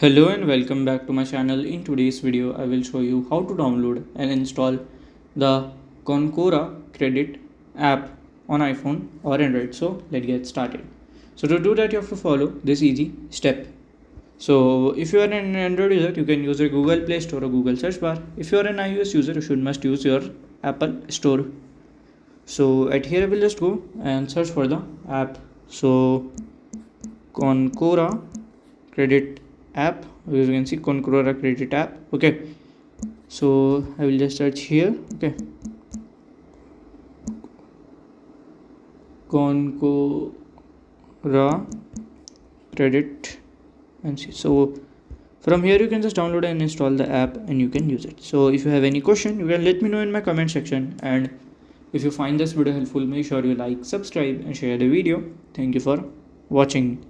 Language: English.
Hello and welcome back to my channel. In today's video I will show you how to download and install the Concora Credit app on iPhone or Android. So let's get started. So to do that you have to follow this easy step. So if you are an Android user you can use a Google Play Store or Google search bar. If you are an iOS user you must use your Apple Store. So at here I will just go and search for the app. So Concora Credit app, as you can see, Concora Credit app. Okay, so I will just search here. Okay, Concora Credit and see. So from here you can just download and install the app and you can use it. So if you have any question you can let me know in my comment section, and if you find this video helpful make sure you like, subscribe and share the video. Thank you for watching.